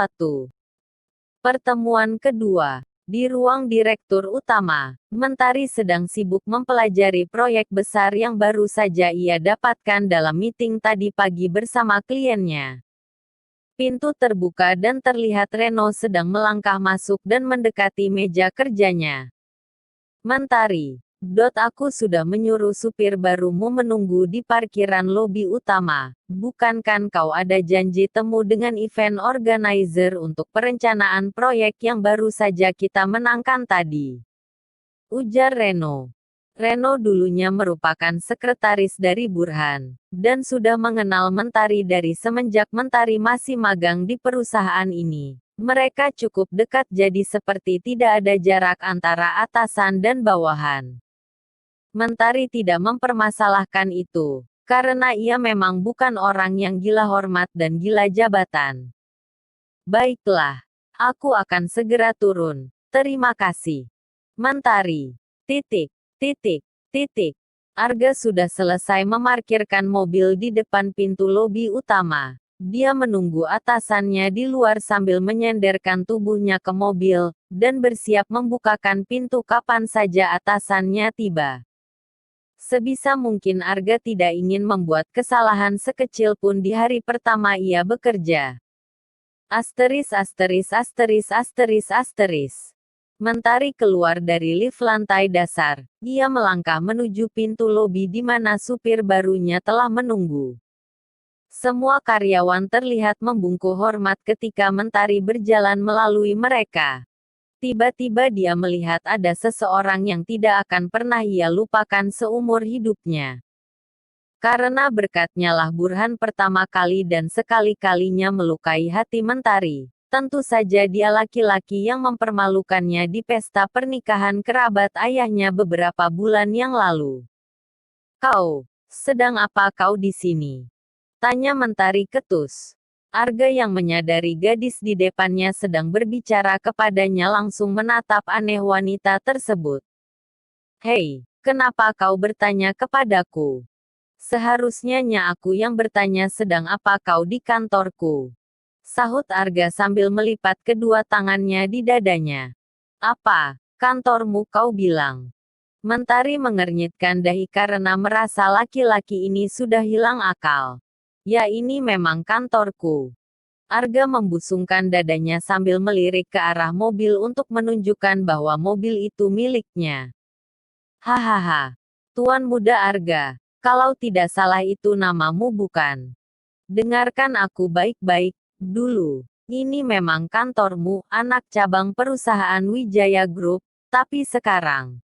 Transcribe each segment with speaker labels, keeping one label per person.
Speaker 1: sesuatu. Pertemuan kedua. Di ruang direktur utama, Mentari sedang sibuk mempelajari proyek besar yang baru saja ia dapatkan dalam meeting tadi pagi bersama kliennya. Pintu terbuka dan terlihat Reno sedang melangkah masuk dan mendekati meja kerjanya. Mentari, aku sudah menyuruh supir barumu menunggu di parkiran lobi utama. Bukankah kau ada janji temu dengan event organizer untuk perencanaan proyek yang baru saja kita menangkan tadi? Ujar Reno. Reno dulunya merupakan sekretaris dari Burhan, dan sudah mengenal Mentari dari semenjak Mentari masih magang di perusahaan ini. Mereka cukup dekat jadi seperti tidak ada jarak antara atasan dan bawahan. Mentari tidak mempermasalahkan itu, karena ia memang bukan orang yang gila hormat dan gila jabatan. Baiklah, aku akan segera turun. Terima kasih. Mentari. Titik. Arga sudah selesai memarkirkan mobil di depan pintu lobi utama. Dia menunggu atasannya di luar sambil menyenderkan tubuhnya ke mobil, dan bersiap membukakan pintu kapan saja atasannya tiba. Sebisa mungkin Arga tidak ingin membuat kesalahan sekecil pun di hari pertama ia bekerja. Mentari keluar dari lift lantai dasar. Ia melangkah menuju pintu lobi di mana supir barunya telah menunggu. Semua karyawan terlihat membungkuk hormat ketika Mentari berjalan melalui mereka. Tiba-tiba dia melihat ada seseorang yang tidak akan pernah ia lupakan seumur hidupnya. Karena berkatnya lah Burhan pertama kali dan sekali-kalinya melukai hati Mentari. Tentu saja dia laki-laki yang mempermalukannya di pesta pernikahan kerabat ayahnya beberapa bulan yang lalu. Kau, sedang apa kau di sini? Tanya Mentari ketus. Arga yang menyadari gadis di depannya sedang berbicara kepadanya langsung menatap aneh wanita tersebut. Hei, kenapa kau bertanya kepadaku? Seharusnya aku yang bertanya sedang apa kau di kantorku. Sahut Arga sambil melipat kedua tangannya di dadanya. Apa, kantormu kau bilang? Mentari mengernyitkan dahi karena merasa laki-laki ini sudah hilang akal. Ya ini memang kantorku. Arga membusungkan dadanya sambil melirik ke arah mobil untuk menunjukkan bahwa mobil itu miliknya. Hahaha. Tuan muda Arga, kalau tidak salah itu namamu bukan? Dengarkan aku baik-baik. Dulu, ini memang kantormu, anak cabang perusahaan Wijaya Group, tapi sekarang,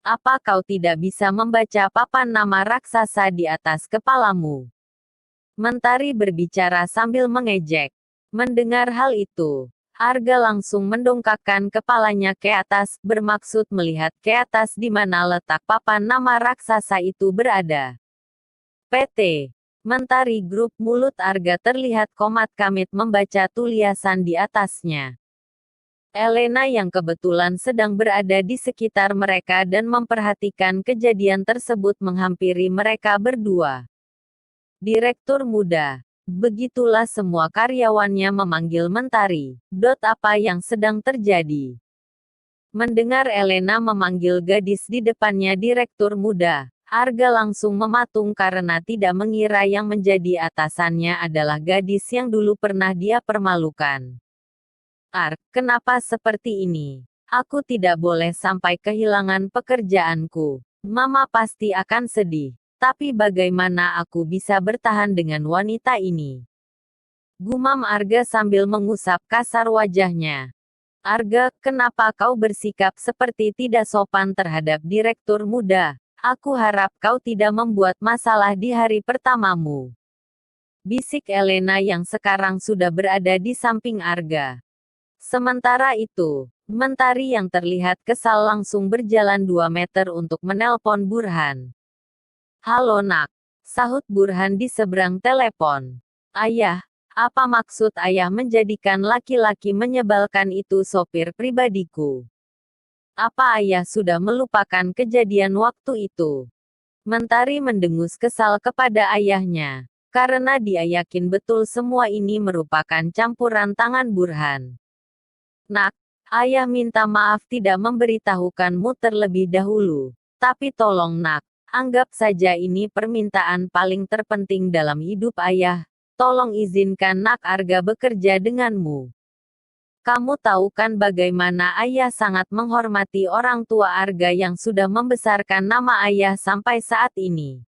Speaker 1: apa kau tidak bisa membaca papan nama raksasa di atas kepalamu? Mentari berbicara sambil mengejek. Mendengar hal itu, Arga langsung mendongakkan kepalanya ke atas, bermaksud melihat ke atas di mana letak papan nama raksasa itu berada. PT Mentari Group. Mulut Arga terlihat komat-kamit membaca tulisan di atasnya. Elena yang kebetulan sedang berada di sekitar mereka dan memperhatikan kejadian tersebut menghampiri mereka berdua. Direktur muda. Begitulah semua karyawannya memanggil Mentari. Apa yang sedang terjadi? Mendengar Elena memanggil gadis di depannya direktur muda, Arga langsung mematung karena tidak mengira yang menjadi atasannya adalah gadis yang dulu pernah dia permalukan. Kenapa seperti ini? Aku tidak boleh sampai kehilangan pekerjaanku. Mama pasti akan sedih. Tapi bagaimana aku bisa bertahan dengan wanita ini? Gumam Arga sambil mengusap kasar wajahnya. Arga, kenapa kau bersikap seperti tidak sopan terhadap direktur muda? Aku harap kau tidak membuat masalah di hari pertamamu. Bisik Elena yang sekarang sudah berada di samping Arga. Sementara itu, Mentari yang terlihat kesal langsung berjalan 2 meter untuk menelpon Burhan. Halo nak, sahut Burhan di seberang telepon. Ayah, apa maksud ayah menjadikan laki-laki menyebalkan itu sopir pribadiku? Apa ayah sudah melupakan kejadian waktu itu? Mentari mendengus kesal kepada ayahnya. Karena dia yakin betul semua ini merupakan campuran tangan Burhan. Nak, ayah minta maaf tidak memberitahukanmu terlebih dahulu. Tapi tolong nak, anggap saja ini permintaan paling terpenting dalam hidup ayah. Tolong izinkan nak Arga bekerja denganmu. Kamu tahu kan bagaimana ayah sangat menghormati orang tua Arga yang sudah membesarkan nama ayah sampai saat ini.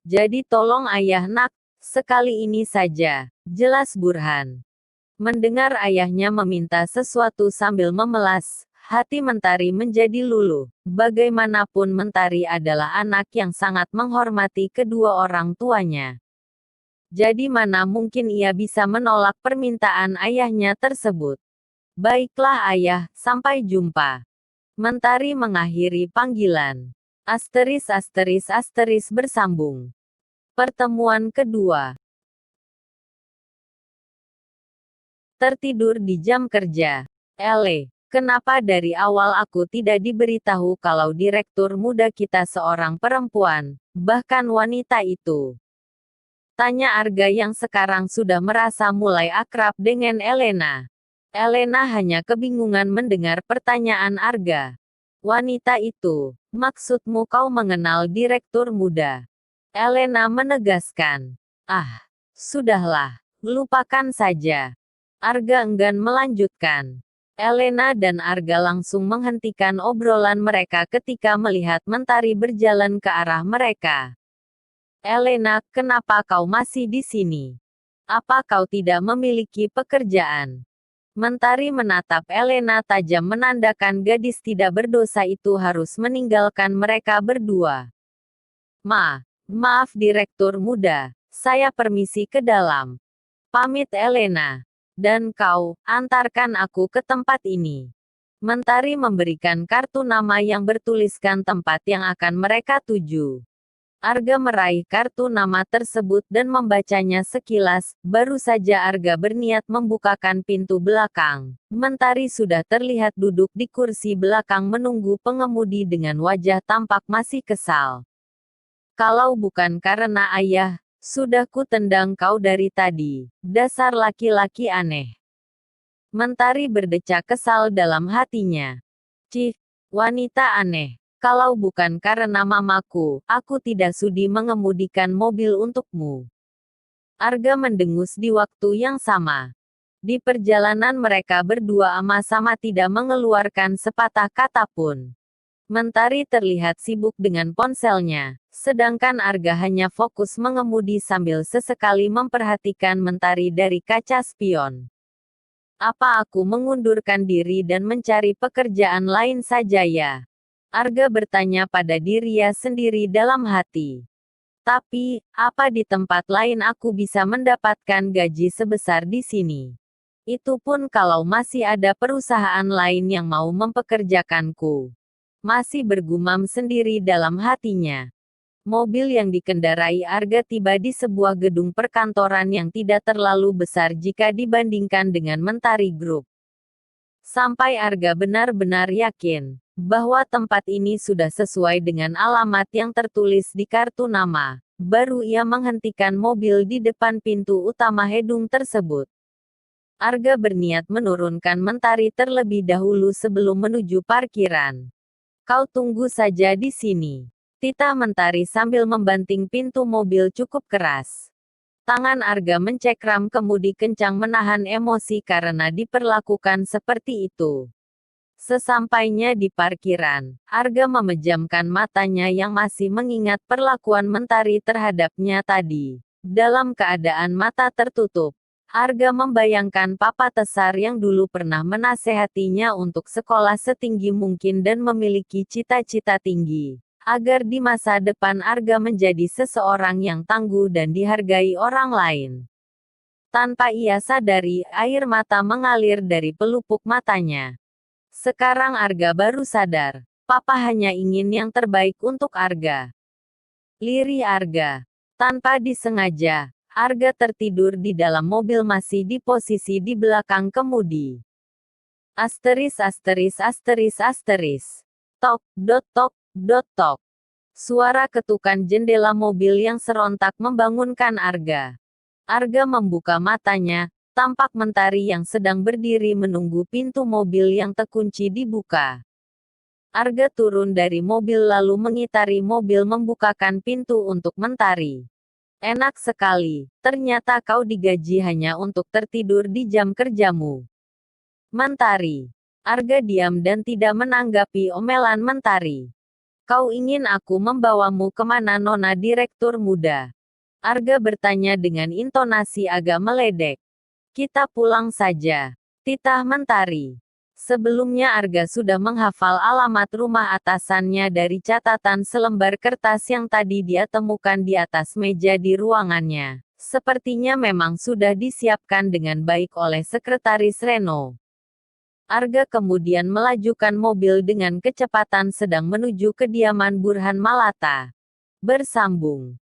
Speaker 1: Jadi tolong ayah nak, sekali ini saja, jelas Burhan. Mendengar ayahnya meminta sesuatu sambil memelas, hati Mentari menjadi luluh. Bagaimanapun Mentari adalah anak yang sangat menghormati kedua orang tuanya. Jadi mana mungkin ia bisa menolak permintaan ayahnya tersebut. Baiklah ayah, sampai jumpa. Mentari mengakhiri panggilan. Bersambung. Pertemuan kedua. Tertidur di jam kerja. Kenapa dari awal aku tidak diberitahu kalau direktur muda kita seorang perempuan, bahkan wanita itu? Tanya Arga yang sekarang sudah merasa mulai akrab dengan Elena. Elena hanya kebingungan mendengar pertanyaan Arga. Wanita itu, maksudmu kau mengenal direktur muda? Elena menegaskan. Ah, sudahlah, lupakan saja. Arga enggan melanjutkan. Elena dan Arga langsung menghentikan obrolan mereka ketika melihat Mentari berjalan ke arah mereka. Elena, kenapa kau masih di sini? Apa kau tidak memiliki pekerjaan? Mentari menatap Elena tajam menandakan gadis tidak berdosa itu harus meninggalkan mereka berdua. Maaf direktur muda, saya permisi ke dalam. Pamit Elena. Dan kau, antarkan aku ke tempat ini. Mentari memberikan kartu nama yang bertuliskan tempat yang akan mereka tuju. Arga meraih kartu nama tersebut dan membacanya sekilas. Baru saja Arga berniat membukakan pintu belakang. Mentari sudah terlihat duduk di kursi belakang menunggu pengemudi dengan wajah tampak masih kesal. Kalau bukan karena ayah, sudah ku tendang kau dari tadi. Dasar laki-laki aneh. Mentari berdecak kesal dalam hatinya. Cih, wanita aneh. Kalau bukan karena mamaku, aku tidak sudi mengemudikan mobil untukmu. Arga mendengus di waktu yang sama. Di perjalanan mereka berdua sama-sama tidak mengeluarkan sepatah kata pun. Mentari terlihat sibuk dengan ponselnya, sedangkan Arga hanya fokus mengemudi sambil sesekali memperhatikan Mentari dari kaca spion. Apa aku mengundurkan diri dan mencari pekerjaan lain saja ya? Arga bertanya pada dirinya sendiri dalam hati. Tapi, apa di tempat lain aku bisa mendapatkan gaji sebesar di sini? Itu pun kalau masih ada perusahaan lain yang mau mempekerjakanku. Masih bergumam sendiri dalam hatinya. Mobil yang dikendarai Arga tiba di sebuah gedung perkantoran yang tidak terlalu besar jika dibandingkan dengan Mentari Group. Sampai Arga benar-benar yakin bahwa tempat ini sudah sesuai dengan alamat yang tertulis di kartu nama. Baru ia menghentikan mobil di depan pintu utama gedung tersebut. Arga berniat menurunkan Mentari terlebih dahulu sebelum menuju parkiran. Kau tunggu saja di sini. Tita Mentari sambil membanting pintu mobil cukup keras. Tangan Arga mencekram kemudi kencang menahan emosi karena diperlakukan seperti itu. Sesampainya di parkiran, Arga memejamkan matanya yang masih mengingat perlakuan Mentari terhadapnya tadi. Dalam keadaan mata tertutup, Arga membayangkan Papa Tesar yang dulu pernah menasehatinya untuk sekolah setinggi mungkin dan memiliki cita-cita tinggi, agar di masa depan Arga menjadi seseorang yang tangguh dan dihargai orang lain. Tanpa ia sadari, air mata mengalir dari pelupuk matanya. Sekarang Arga baru sadar, Papa hanya ingin yang terbaik untuk Arga. Lirih Arga. Tanpa disengaja, Arga tertidur di dalam mobil masih di posisi di belakang kemudi. Tok, tok, tok. Suara ketukan jendela mobil yang serontak membangunkan Arga. Arga membuka matanya, tampak Mentari yang sedang berdiri menunggu pintu mobil yang terkunci dibuka. Arga turun dari mobil lalu mengitari mobil membukakan pintu untuk Mentari. Enak sekali, ternyata kau digaji hanya untuk tertidur di jam kerjamu. Mentari. Arga diam dan tidak menanggapi omelan Mentari. Kau ingin aku membawamu kemana Nona Direktur Muda? Arga bertanya dengan intonasi agak meledek. Kita pulang saja. Titah Mentari. Sebelumnya Arga sudah menghafal alamat rumah atasannya dari catatan selembar kertas yang tadi dia temukan di atas meja di ruangannya. Sepertinya memang sudah disiapkan dengan baik oleh sekretaris Reno. Arga kemudian melajukan mobil dengan kecepatan sedang menuju kediaman Burhan Malata. Bersambung.